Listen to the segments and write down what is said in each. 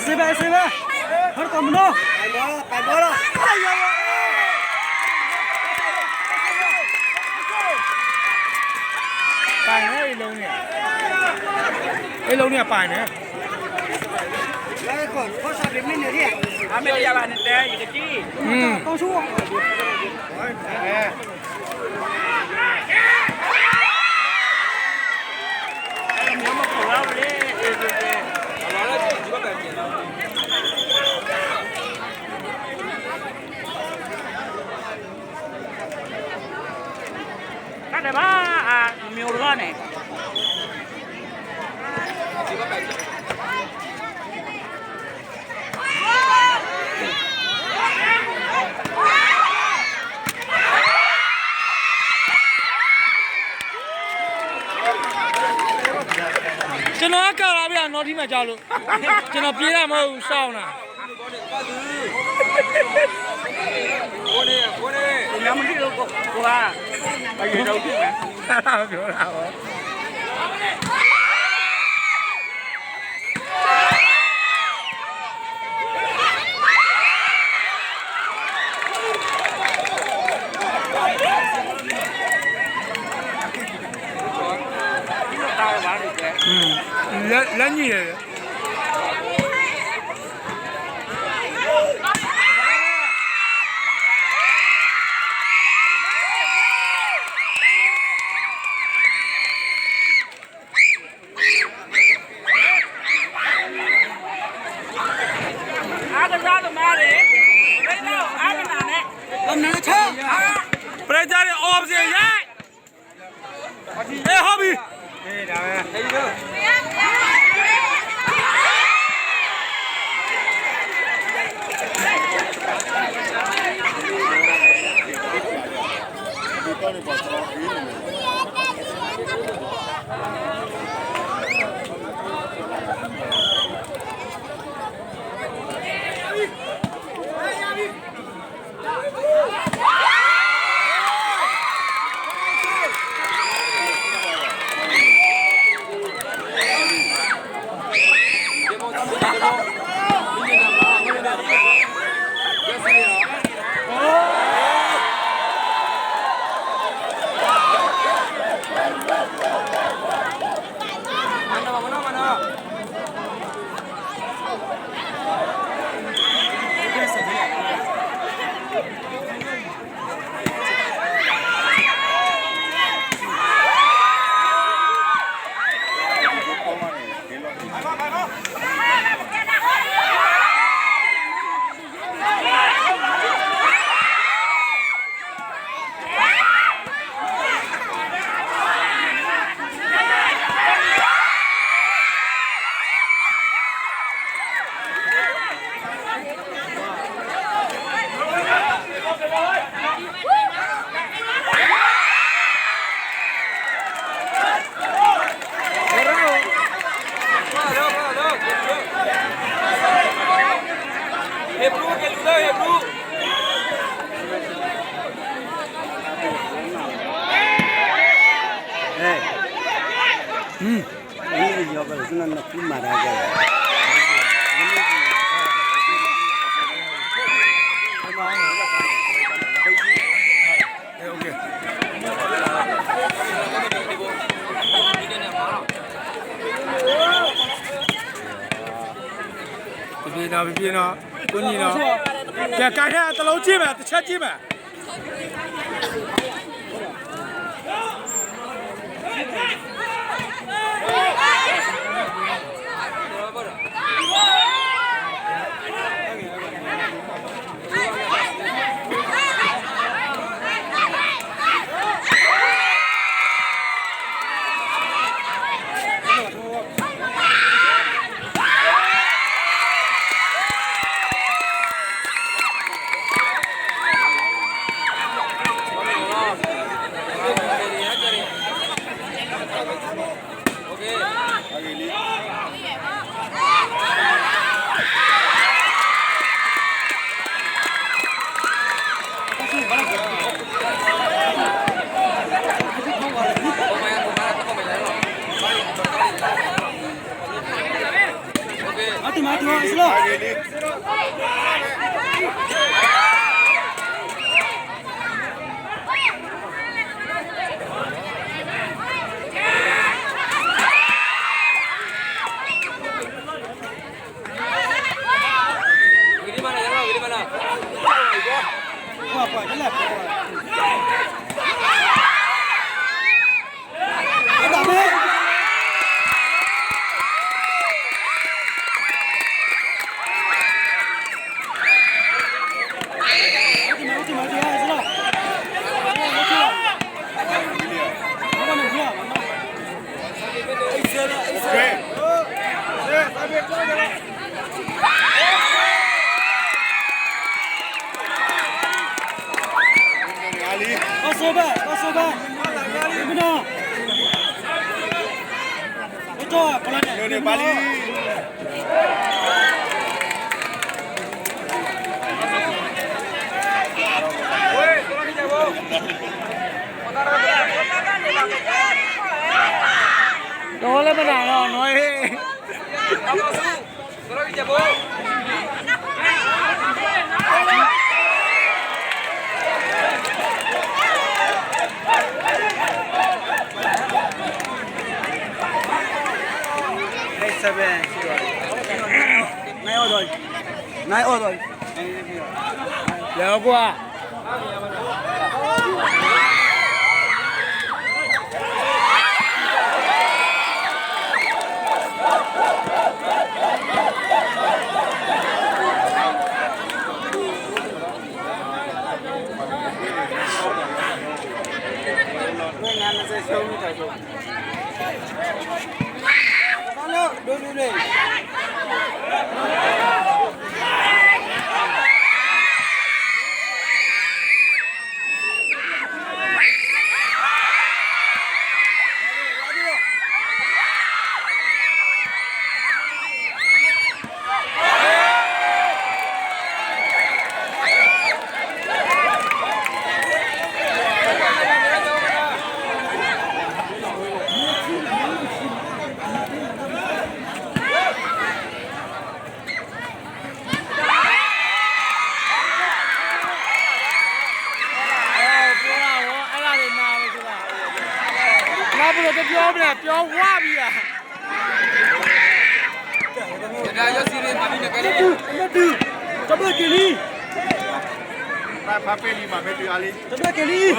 谁呗谁呗，快点动不动？摆波了！哎呀呀！摆呢一လုံးနဲ့一လုံးနဲ့摆呢。来一个，我上边没那点。还没下来呢，带一个鸡。刚说。哎。你们过来不嘞？对对对。拿了几个白金了。看着吧啊，没有了呢。几个白金。ကျွန်တော်ကကောက်လာပြနော်ထီးမှာကြောက်လို့ကျွန်တော်ပြေးတာမဟုတ်ဘူးစောင်းတာကိုနေညမတိလို့ကိုကဘယ်လိုလုပ်ဖြစ်လဲအဲ့ဒါပြောတာဗောလက်ညည်ရတယ်အားကစားသမားတွေဘယ်တော့အားကနာနဲ့ 我们那个车。 ပရိသတ်တွေအော်စင်ရိုက်ဟုတ်ပြီအေးဒါပဲဒီလို你要不是那不买那个。ပြေးနော်ကိုညီနော်ကြက်ကိုင်းတဲ့တလုံးကြည့်မယ်တစ်ချက်ကြည့်မယ်对嘛对嘛，是了。过过，进来。打没？Đó là bên nào nói Này ôi rồi. Giờ quaပြောမလဲပြောဝပြီอ่ะဒါရစီရင်ပါပြီနဲ့ကလေးတပတ်ကလေး ဖာပေးလီမှာမဲတူအားလေး တပတ်ကလေး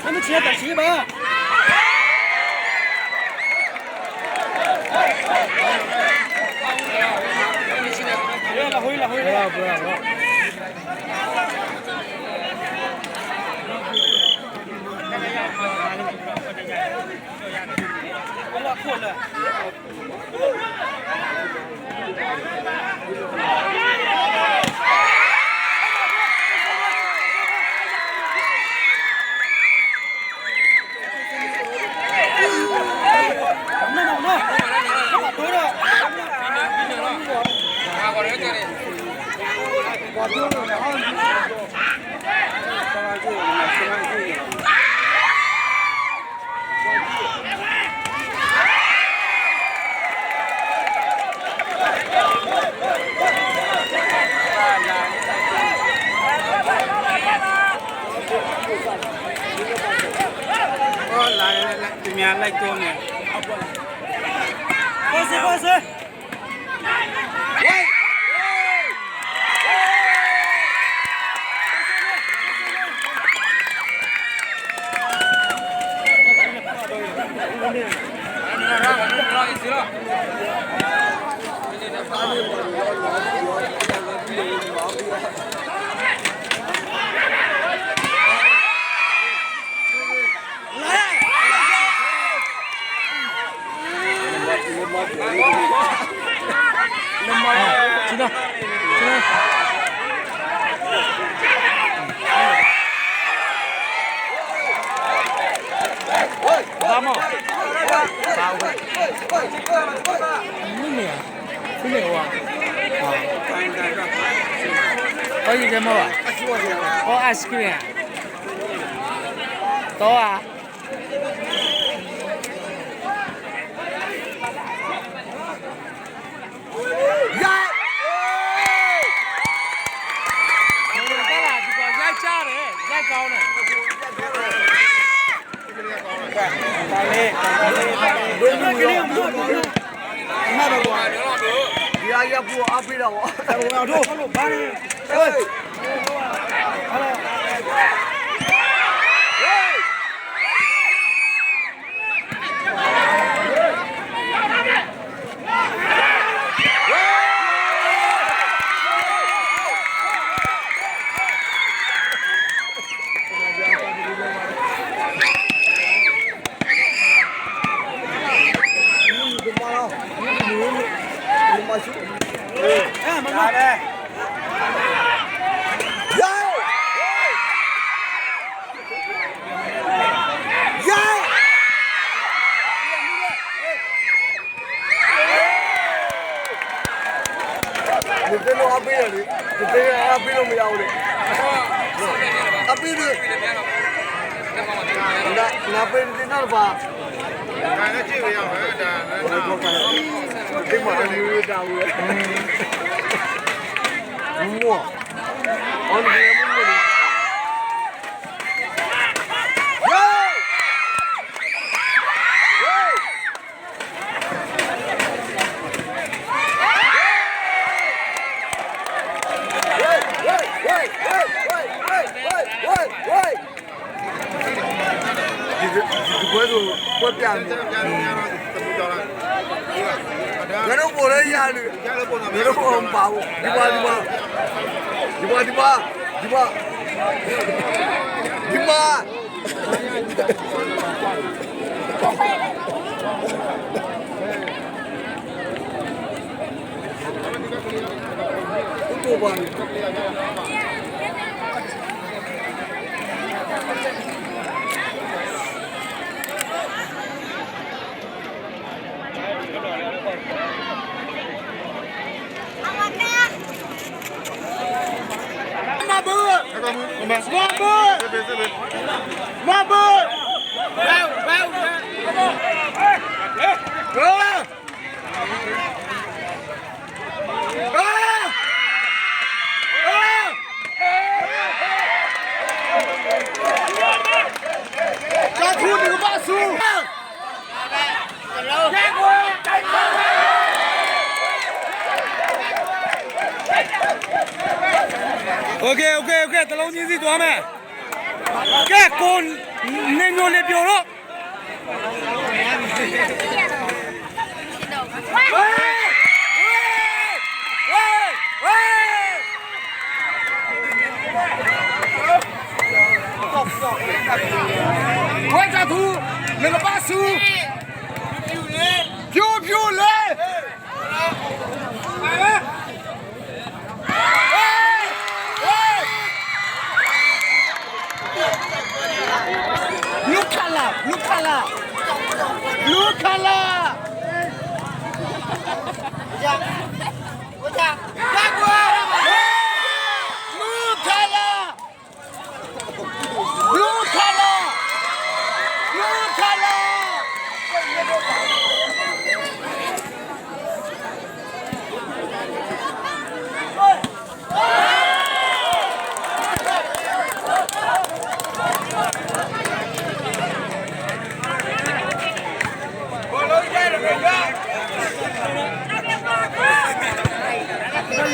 那么切的切吧。回来，不要。过了。lại con này. Pase. Vamos. Có gì cho mua à? Có ice cream à? Có à? 要不阿飞了我。我要吐。哎，慢慢的。你这都阿飞了，你这个阿飞都没有的。阿飞的，那飞的那吧？那这个样子的，这么的有点无。木，哦，你这木的。我变的，我都过来压的，我都不能把握，你妈！不过吧。OK，တလုံးချင်းစီသွားမယ်ကဲကိုနေညိုလေးပြောတော့ဝိုင်းကြသူမင်းပါစုပြိုလေLukala.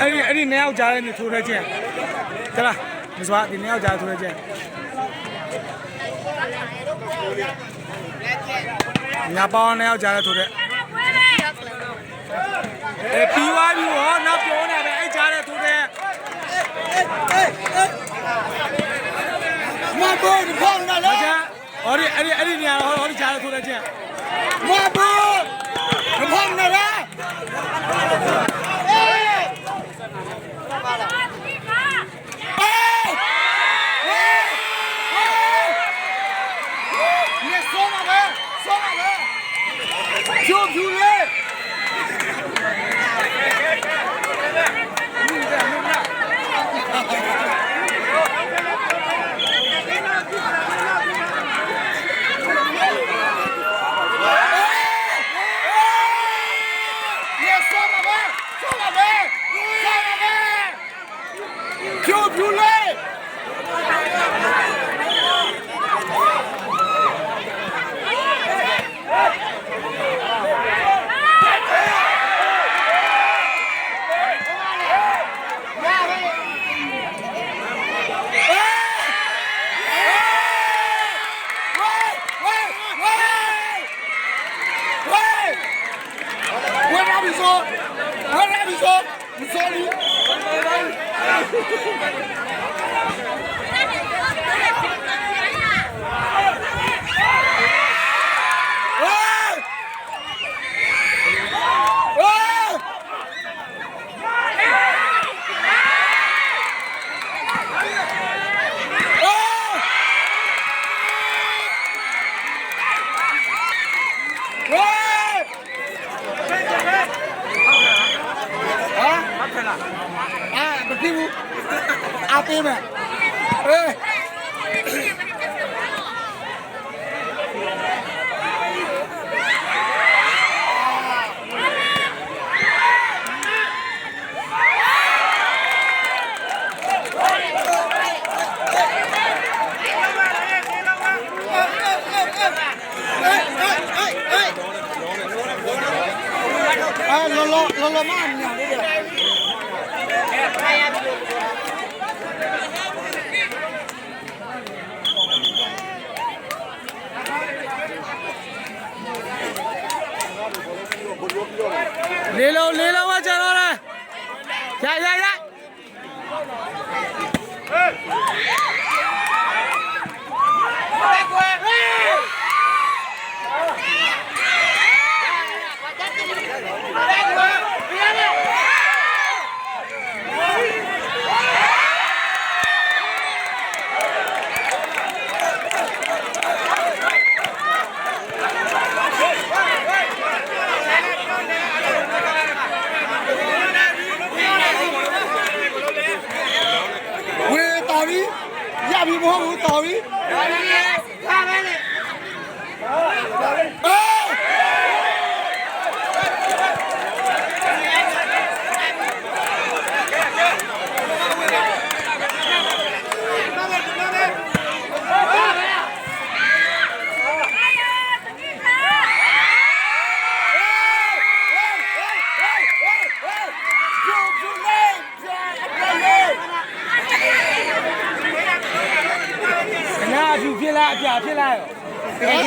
အဲ့ဒီနှစ်ယောက်ကြားတဲ့ထိုးရဲချင်းဟဲ့လားမစွာဒီနှစ်ယောက်ကြားထိုးရဲချင်းညာပေါင်းနှစ်ယောက်ကြားတဲ့ထိုးရဲပြီးသွားပြီဟောနောက်ပြောနေပဲအဲ့ကြားတဲ့ထိုးရဲမဘောဒီဖောင်းလာလားဟောဒီအဲ့ဒီနေရာဟောဒီကြားတဲ့ထိုးရဲချင်းမဘောဒီဖောင်းလာလား你说，你说你。阿弟们，哎。老妈娘的。ले लो वो चलो रे या亚比摩姆倒一，看来你，ဖြစ်လာရော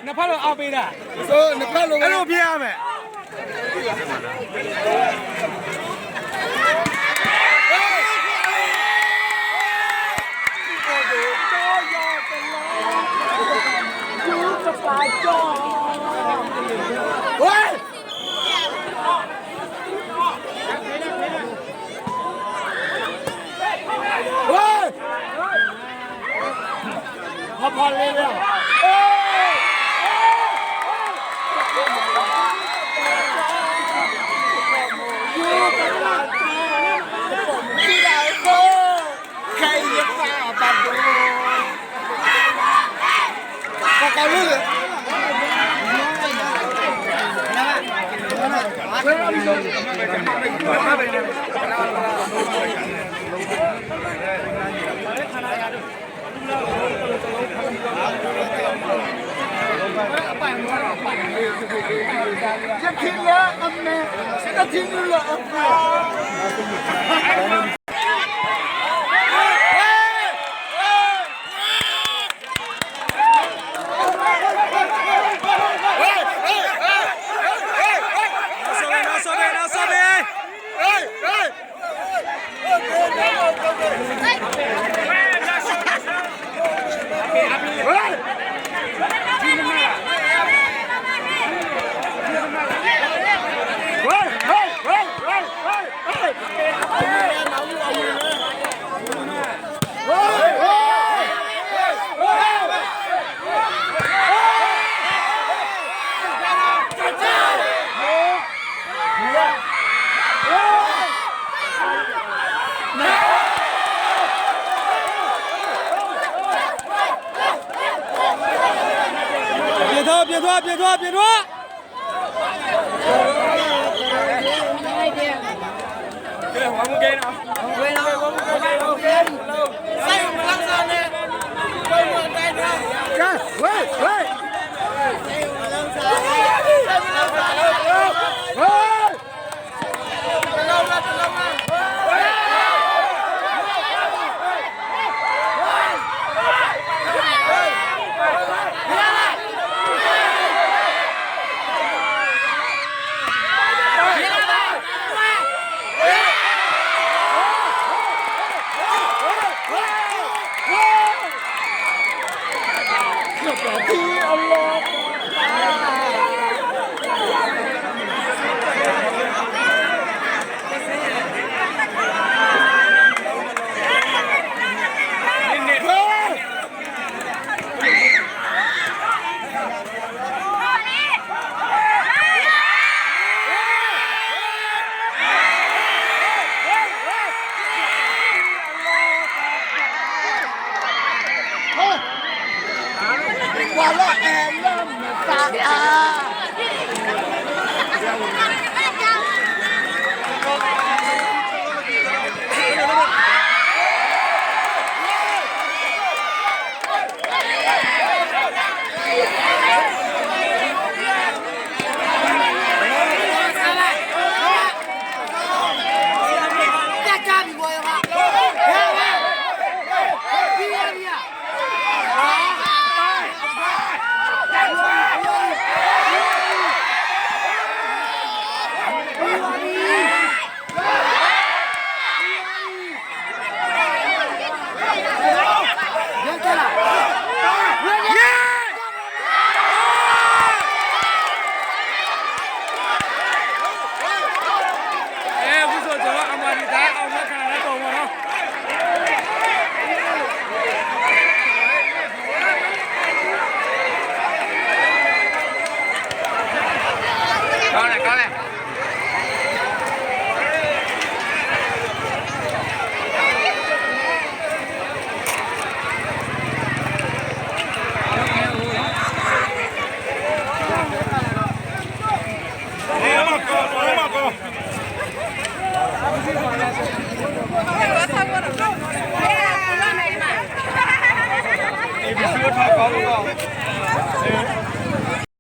နှစ်ဖက်တော့အောက်ပေးတာဆိုနှစ်ဖက်လုံးအဲ့လိုဖြစ်ရမယ်跑来了！开一发吧都！搞路的。这听了俺们，这听了俺们。别抓！对，我们给了，再有不浪上的，喂！